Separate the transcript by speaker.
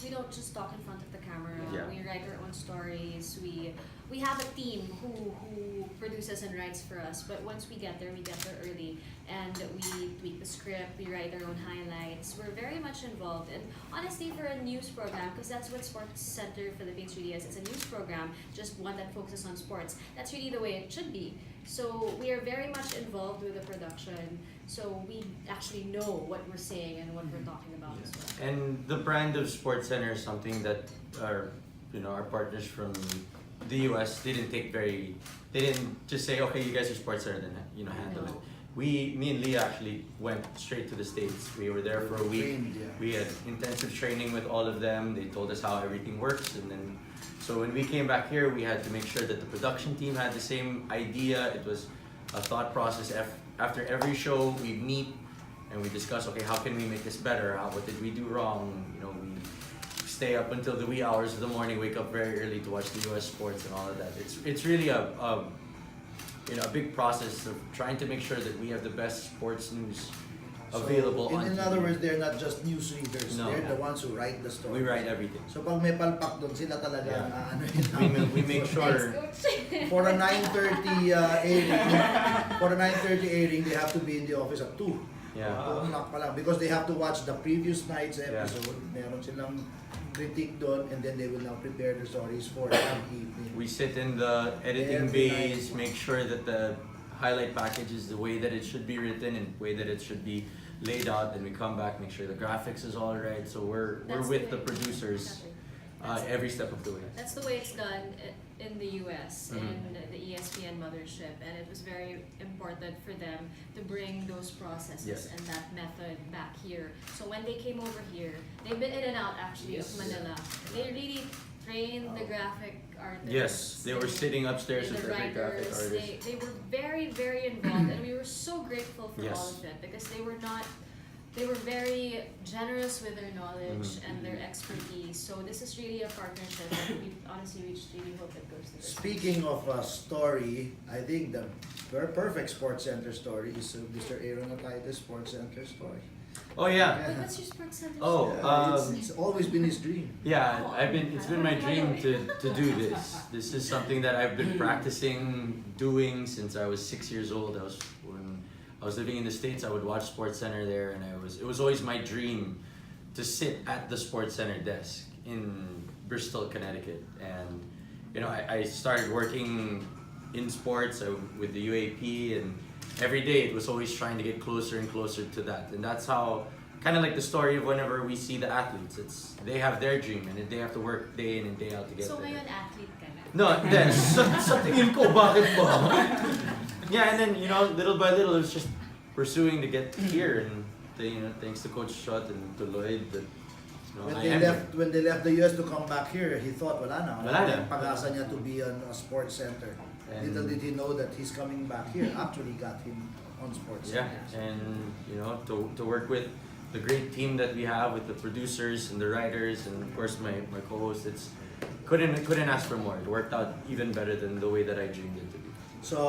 Speaker 1: we don't just talk in front of the camera.
Speaker 2: Yeah.
Speaker 1: We write our own stories. We have a team who produces and writes for us. But once we get there early, and we tweak the script. We write our own highlights. We're very much involved. And honestly, for a news program, because that's what Sports Center Philippines really is. It's a news program, just one that focuses on sports. That's really the way it should be. So we are very much involved with the production. So we actually know what we're saying and what we're talking about as well.
Speaker 2: And the brand of Sports Center is something that our partners from the US didn't take very. They didn't just say, okay, you guys are Sports Center, then handle it. Me and Leah actually went straight to the States. We were there for a week. We had intensive training with all of them. They told us how everything works, and then so when we came back here, we had to make sure that the production team had the same idea. It was a thought process. After every show, we meet and we discuss, okay, how can we make this better? What did we do wrong? We stay up until the wee hours of the morning, wake up very early to watch the US sports and all of that. It's really a big process of trying to make sure that we have the best sports news available on
Speaker 3: in
Speaker 2: TV.
Speaker 3: other words, they're not just news readers.
Speaker 2: No.
Speaker 3: They're the ones who write the story.
Speaker 2: We write everything.
Speaker 3: So pag may palpak doon, sila talaga
Speaker 2: We make sure.
Speaker 3: For a 9:30 airing, they have to be in the office at 2.
Speaker 2: Yeah.
Speaker 3: Pa lang, because they have to watch the previous night's episode. Meron silang critique doon, and then they will now prepare the stories for that evening.
Speaker 2: We sit in the editing
Speaker 3: Every
Speaker 2: bays,
Speaker 3: night.
Speaker 2: make sure that the highlight package is the way that it should be written and the way that it should be laid out. Then we come back, make sure the graphics is all right. So we're with the producers every step of the way.
Speaker 1: That's the way it's done in the US, in the ESPN mothership, and it was very important for them to bring those processes and that method back here. So when they came over here, they've been in and out actually of Manila. They really trained the graphic artists.
Speaker 2: Yes, they were sitting upstairs
Speaker 1: the
Speaker 2: with every graphic
Speaker 1: writers.
Speaker 2: artist.
Speaker 1: They were very, very involved, and we were so grateful for all of them because they were very generous with their knowledge and their expertise. So this is really a partnership that we honestly really hope it goes to this.
Speaker 3: Speaking of a story, I think the perfect Sports Center story is Mr. Aaron Ataides' Sports Center story.
Speaker 2: Oh yeah.
Speaker 1: What's your Sports Center?
Speaker 2: Oh,
Speaker 3: it's always been his dream.
Speaker 2: Yeah, it's been my dream to do this. This is something that I've been practicing doing since I was 6 years old. When I was living in the States, I would watch Sports Center there, and it was always my dream to sit at the Sports Center desk in Bristol, Connecticut. And I started working in sports with the UAP, and every day it was always trying to get closer and closer to that. And that's how, kind of like the story of whenever we see the athletes, they have their dream and they have to work day in and day out to get
Speaker 1: So
Speaker 2: there.
Speaker 1: ngayon athlete ka na?
Speaker 2: No, then something in ko, bakit ba? Yeah, and then little by little, it was just pursuing to get here, and thanks to Coach Shot and to Lloyd, that
Speaker 3: When they left the US to come back here, he thought wala na
Speaker 2: Wala na.
Speaker 3: pag-asa niya to be on a Sports Center. Little did he know that he's coming back here. Actually got him on Sports
Speaker 2: Yeah,
Speaker 3: Center.
Speaker 2: and to work with the great team that we have with the producers and the writers and of course my co-host, couldn't ask for more. It worked out even better than the way that I dreamed it to be.
Speaker 3: So